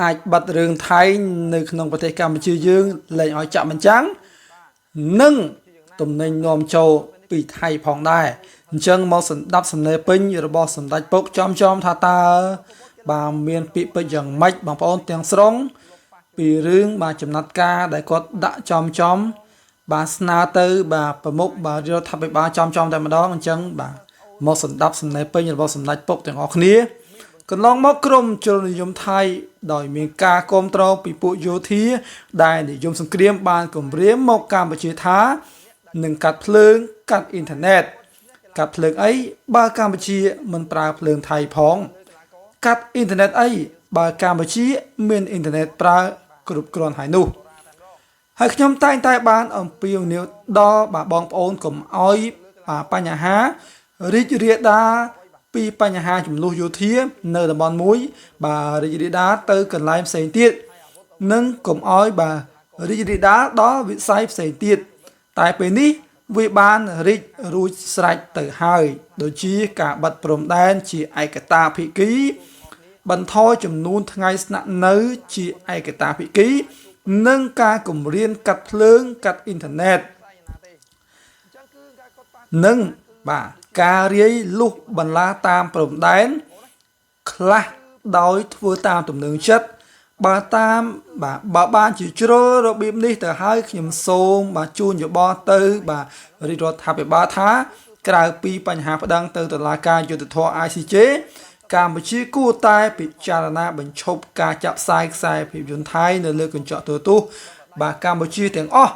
អាចបាត់រឿងថៃនៅក្នុងប្រទេសកម្ពុជាយើងលែងឲ្យចាក់បញ្ចាំងនិងទំនិញនាំចូលពីថៃផងដែរអញ្ចឹងមកសម្ដាប់សំណេរពេញរបស់សម្ដេចពុកចំថាតើបាទមានពាក្យពេចន៍យ៉ាងម៉េចបងប្អូនទាំងស្រុងពីរឿងបាទចំណាត់ការដែលគាត់ដាក់ចំបាទស្នើទៅបាទប្រមុខបាទរដ្ឋាភិបាលចំតែម្ដងអញ្ចឹងបាទមកសម្ដាប់សំណេរពេញរបស់សម្ដេចពុកទាំងអស់គ្នាកន្លងមកក្រមជលនិយមថៃដោយមានការគ្រប់គ្រងពីពួកយោធាដែលនិយមសង្គ្រាមបានគម្រាមមកកម្ពុជាថានឹងកាត់ភ្លើងកាត់អ៊ីនធឺណិតកាត់ភ្លើងអីបើកម្ពុជាមិនប្រើភ្លើងថៃផងកាត់អ៊ីនធឺណិតអីបើកម្ពុជាមានអ៊ីនធឺណិតប្រើគ្រប់គ្រាន់ហើយនោះហើយខ្ញុំតែងតែបានអំពាវនាវដល់បងប្អូនកុំអោយបញ្ហារីករាលដាលពីបញ្ហាចំនួនយោធានៅតំបន់មួយបាទរីករាលដាលទៅកន្លែងផ្សេងទៀតនិងកុំអោយបាទរីករាលដាលដល់វិស័យផ្សេងទៀតតែពេលនេះវាបានរីករួចស្រេចទៅហើយដូចជាការបិទព្រំដែនជាឯកតាភិគីបន្ថយចំនួនថ្ងៃស្នាក់នៅជាឯកតាភិគីនិងការគម្រាមកាត់ភ្លើងកាត់អ៊ីនធឺណិតនិងបាទការរាយលុះបន្លាតាមព្រំដែនខ្លះដោយធ្វើតាមទំនឹងចិត្តបើតាមបើបានជាជ្រុលរបៀបនេះទៅហើយខ្ញុំសូមបាទជូនយោបល់ទៅបាទរាជរដ្ឋាភិបាលថាក្រៅពីបញ្ហាប្តឹងទៅតុលាការយុត្តិធម៌ ICJ កម្ពុជាគួរតែពិចារណាបញ្ឈប់ការចាក់ផ្សាយខ្សែភាពយន្តថៃនៅលើកញ្ចក់ទូរទស្សន៍បាទកម្ពុជាទាំងអស់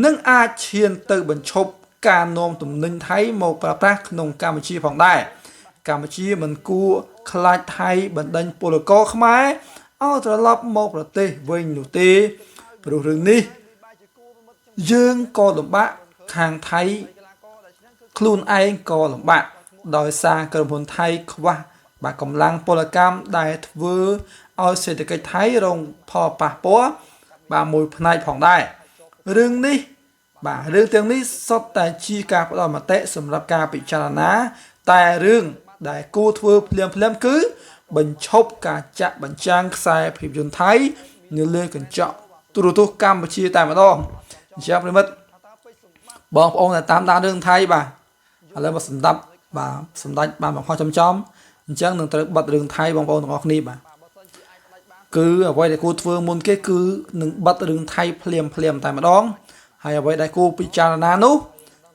នឹងអាចឈានទៅបញ្ឈប់ការនាំទំនិញថៃមកប្រើប្រាស់ក្នុងកម្ពុជាផងដែរកម្ពុជាមិនគួរខ្លាចថៃបណ្ដេញពលករខ្មែរឲ្យត្រឡប់មកប្រទេសវិញនោះទេព្រោះរឿងនេះយើងក៏លំបាកខាងថៃខ្លួនឯងក៏លំបាកដោយសារក្រុមហ៊ុនថៃខ្វះបាទកម្លាំងពលកម្មដែលធ្វើឲ្យសេដ្ឋកិច្ចថៃរងផលប៉ះពាល់បាទមួយផ្នែកផងដែររឿងនេះបាទរឿងទាំងនេះសុទ្ធតែជាការផ្ដល់មតិសម្រាប់ការពិចារណាតែរឿងដែលគួរធ្វើភ្លាមគឺបញ្ឈប់ការចាក់បញ្ចាំងខ្សែភាពយន្តថៃនៅលើកញ្ចក់ទូរទស្សន៍កម្ពុជាតែម្ដងអញ្ចឹងប្រិមិត្តបងប្អូនដែលតាមដានរឿងថៃបាទឥឡូវមកសម្ដាប់បាទសម្ដេចបានបង្ហោះចំអញ្ចឹងនឹងត្រូវបិទរឿងថៃបងប្អូនទាំងអស់គ្នាបាទគឺអ្វីដែលគួរធ្វើមុនគេគឺនឹងបិទរឿងថៃភ្លាមតែម្ដងហើយអ្វីដែលគួរពិចារណានោះ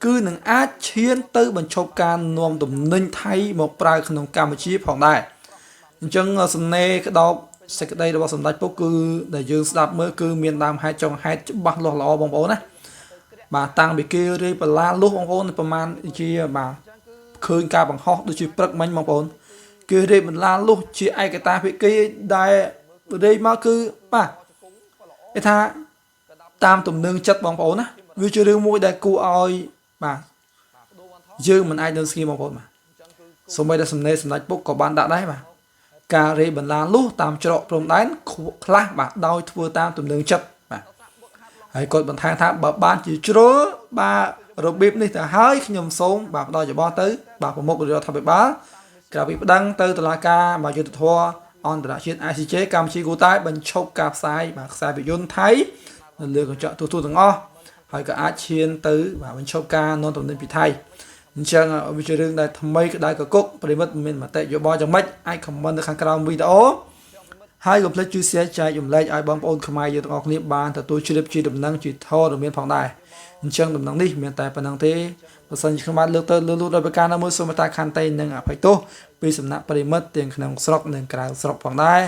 គឺនឹងអាចឈានទៅបញ្ឈប់ការនាំទំនិញថៃមកប្រើក្នុងកម្ពុជាផងដែរអញ្ចឹងសំណេរក្តោបសេចក្តីរបស់សម្ដេចពុកគឺដែលយើងស្ដាប់មើលគឺមានដើមហេតុចុងហេតុច្បាស់លាស់ល្អបងប្អូនណាបាទតាំងពីគេរាយបលាលុះបងប្អូនប្រហែលជាបាទឃើញការបង្ហោះដូចជាព្រឹកមិញបងប្អូនគេរាយបលាលុះជាឯកតាភិគីដែលរាយមកគឺបាទគេថាតាមទំនឹងចិត្តបងប្អូនណាវាជារឿងមួយដែលគួរឲ្យបាទយើងមិនអាចនៅស្ងៀមបងប្អូនបាទសូម្បីតែសំណេរសម្ដេចពុកក៏បានដាក់ដែរបាទការរាយបន្លាលុះតាមច្រកព្រំដែនខ្លះបាទដោយធ្វើតាមទំនឹងចិត្តបាទហើយគាត់បន្ថែមថាបើបានជាជ្រុលបាទរបៀបនេះទៅហើយខ្ញុំសូមបាទផ្ដល់យោបល់ទៅបាទប្រមុខរដ្ឋាភិបាលក្រៅពីប្តឹងទៅតុលាការបាទយុត្តិធម៌អន្តរជាតិ ICJ កម្ពុជាគួរតែបញ្ឈប់ការផ្សាយបាទខ្សែភាពយន្តថៃនៅលើកញ្ចក់ទូរទស្សន៍ទាំងអស់ហើយក៏អាចឈានទៅបាទបញ្ឈប់ការនាំទំនិញពីថៃអញ្ចឹងវាជារឿងដែលថ្មីក្តៅកគុកប្រិមិត្តមានមតិយោបល់យ៉ាងម៉េចអាចខមមិននៅខាងក្រោមវីដេអូហើយកុំភ្លេចជួយ share ចែករំលែកឲ្យបងប្អូនខ្មែរយើងទាំងអស់គ្នាបានទទួលជ្រាបជាដំណឹងជាធរមានផងដែរអញ្ចឹងដំណឹងនេះមានតែប៉ុណ្្នឹងទេបើសិនជាខ្ញុំបានលើកទៅលើលូដោយប្រការណាមួយសូមតែខន្តីនិងអភ័យទោសពីសំណាក់ប្រិមិត្តទាំងក្នុងស្រុកនិងក្រៅស្រុកផងដែរ